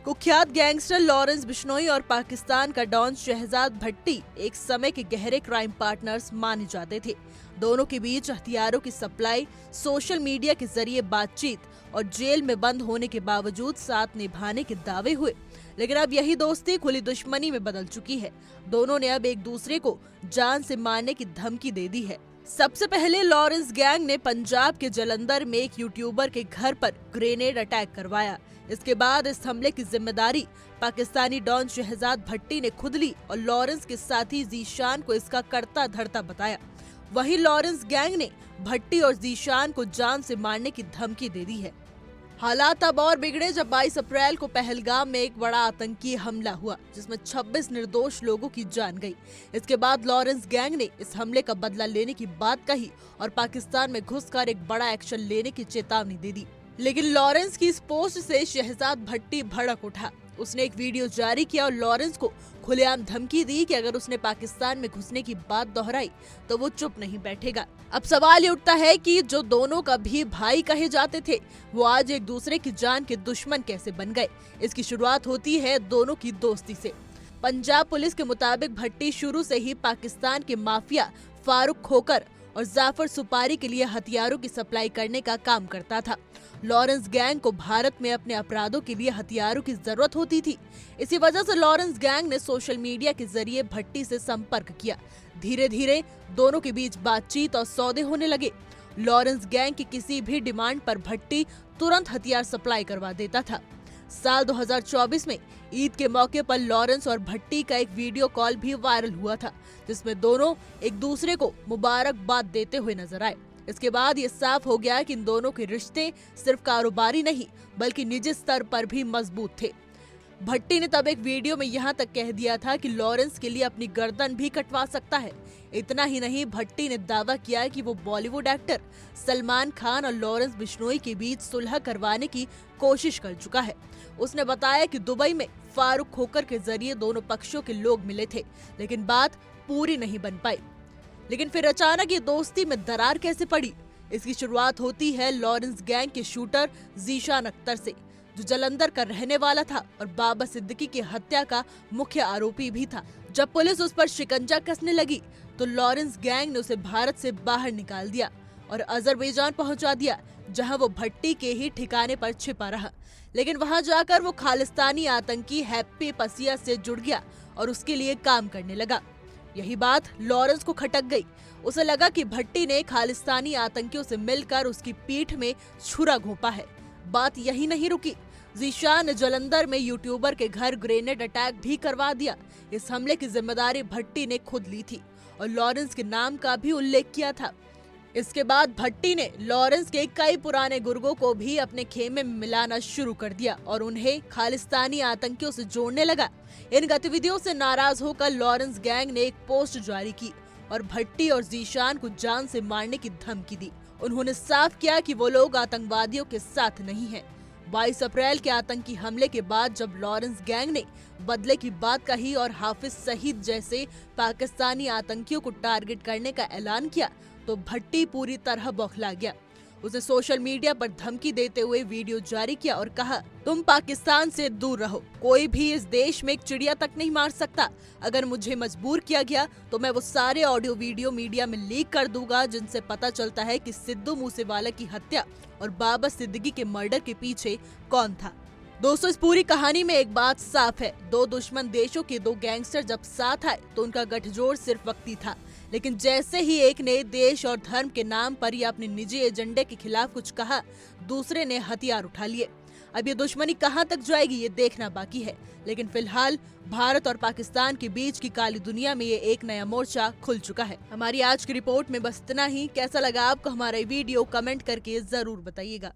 कुख्यात gangster Lawrence Bishnoi और पाकिस्तान का डॉन शहजाद भट्टी एक समय के गहरे क्राइम पार्टनर्स माने जाते थे। दोनों के बीच हथियारों की सप्लाई, सोशल मीडिया के जरिए बातचीत और जेल में बंद होने के बावजूद साथ निभाने के दावे हुए। लेकिन अब यही दोस्ती खुली दुश्मनी में बदल चुकी है। दोनों ने अब एक दूसरे को जान से मारने की धमकी दे दी है। सबसे पहले लॉरेंस गैंग ने पंजाब के जलंधर में एक यूट्यूबर के घर पर ग्रेनेड अटैक करवाया। इसके बाद इस हमले की जिम्मेदारी पाकिस्तानी डॉन शहजाद भट्टी ने खुद ली और लॉरेंस के साथी जीशान को इसका कर्ता धर्ता बताया। वहीं लॉरेंस गैंग ने भट्टी और जीशान को जान से मारने की धमकी दे दी है। हालात अब और बिगड़े जब 22 अप्रैल को पहलगाम में एक बड़ा आतंकी हमला हुआ, जिसमें 26 निर्दोष लोगों की जान गई। इसके बाद लॉरेंस गैंग ने इस हमले का बदला लेने की बात कही और पाकिस्तान में घुसकर एक बड़ा एक्शन लेने की चेतावनी दे दी। लेकिन लॉरेंस की इस पोस्ट से शहजाद भट्टी भड़क उठा। उसने एक वीडियो जारी किया और लॉरेंस को खुलेआम धमकी दी कि अगर उसने पाकिस्तान में घुसने की बात दोहराई तो वो चुप नहीं बैठेगा। अब सवाल ये उठता है कि जो दोनों का भी भाई कहे जाते थे, वो आज एक दूसरे की जान के दुश्मन कैसे बन गए। इसकी शुरुआत होती है दोनों की दोस्ती से। पंजाब पुलिस के मुताबिक भट्टी शुरू से ही पाकिस्तान के माफिया फारूक खोकर और जाफर सुपारी के लिए हथियारों की सप्लाई करने का काम करता था। लॉरेंस गैंग को भारत में अपने अपराधों के लिए हथियारों की जरूरत होती थी। इसी वजह से लॉरेंस गैंग ने सोशल मीडिया के जरिए भट्टी से संपर्क किया। धीरे धीरे दोनों के बीच बातचीत और सौदे होने लगे। लॉरेंस गैंग की किसी भी डिमांड पर भट्टी तुरंत हथियार सप्लाई करवा देता था। साल 2024 में ईद के मौके पर लॉरेंस और भट्टी का एक वीडियो कॉल भी वायरल हुआ था, जिसमें दोनों एक दूसरे को मुबारकबाद देते हुए नजर आए। इसके बाद ये साफ हो गया कि इन दोनों के रिश्ते सिर्फ कारोबारी नहीं बल्कि निजी स्तर पर भी मजबूत थे। भट्टी ने तब एक वीडियो में यहाँ तक कह दिया था कि लॉरेंस के लिए अपनी गर्दन भी कटवा सकता है। इतना ही नहीं, भट्टी ने दावा किया कि वो बॉलीवुड एक्टर सलमान खान और लॉरेंस बिश्नोई के बीच सुलह करवाने की कोशिश कर चुका है। उसने बताया कि दुबई में फारूक खोकर के जरिए दोनों पक्षों के लोग मिले थे, लेकिन बात पूरी नहीं बन पाई। लेकिन फिर अचानक ये दोस्ती में दरार कैसे पड़ी? इसकी शुरुआत होती है लॉरेंस गैंग के शूटर जीशान अख्तर से, जो जलंधर का रहने वाला था और बाबा सिद्दीकी की हत्या का मुख्य आरोपी भी था। जब पुलिस उस पर शिकंजा कसने लगी तो लॉरेंस गैंग ने उसे भारत से बाहर निकाल दिया और अजरबैजान पहुंचा दिया, जहां वो भट्टी के ही ठिकाने पर छिपा रहा। लेकिन वहां जाकर वो खालिस्तानी आतंकी हैप्पी पसिया से जुड़ गया और उसके लिए काम करने लगा। यही बात लॉरेंस को खटक गई। उसे लगा कि भट्टी ने खालिस्तानी आतंकियों से मिलकर उसकी पीठ में छुरा घोंपा है। बात यही नहीं रुकी। जीशान ने जलंधर में यूट्यूबर के घर ग्रेनेड अटैक भी करवा दिया। इस हमले की जिम्मेदारी भट्टी ने खुद ली थी और लॉरेंस के नाम का भी उल्लेख किया था। इसके बाद भट्टी ने लॉरेंस के कई पुराने गुर्गों को भी अपने खेमे में मिलाना शुरू कर दिया और उन्हें खालिस्तानी आतंकियों से जोड़ने लगा। इन गतिविधियों से नाराज होकर लॉरेंस गैंग ने एक पोस्ट जारी की और भट्टी और जीशान को जान से मारने की धमकी दी। उन्होंने साफ किया कि वो लोग आतंकवादियों के साथ नहीं हैं। 22 अप्रैल के आतंकी हमले के बाद जब लॉरेंस गैंग ने बदले की बात कही और हाफिज सईद जैसे पाकिस्तानी आतंकियों को टारगेट करने का ऐलान किया तो भट्टी पूरी तरह बौखला गया। उसे सोशल मीडिया पर धमकी देते हुए वीडियो जारी किया और कहा, तुम पाकिस्तान से दूर रहो, कोई भी इस देश में एक चिड़िया तक नहीं मार सकता। अगर मुझे मजबूर किया गया तो मैं वो सारे ऑडियो वीडियो मीडिया में लीक कर दूंगा जिनसे पता चलता है कि सिद्धू मूसेवाला की हत्या और बाबा सिद्दीकी के मर्डर के पीछे कौन था। दोस्तों, इस पूरी कहानी में एक बात साफ है, दो दुश्मन देशों के दो गैंगस्टर जब साथ आए तो उनका गठजोड़ सिर्फ वक्ती था। लेकिन जैसे ही एक ने देश और धर्म के नाम पर या अपने निजी एजेंडे के खिलाफ कुछ कहा, दूसरे ने हथियार उठा लिए। अब ये दुश्मनी कहां तक जाएगी ये देखना बाकी है। लेकिन फिलहाल भारत और पाकिस्तान के बीच की काली दुनिया में ये एक नया मोर्चा खुल चुका है। हमारी आज की रिपोर्ट में बस इतना ही। कैसा लगा आपको हमारा वीडियो? कमेंट करके जरूर बताइएगा।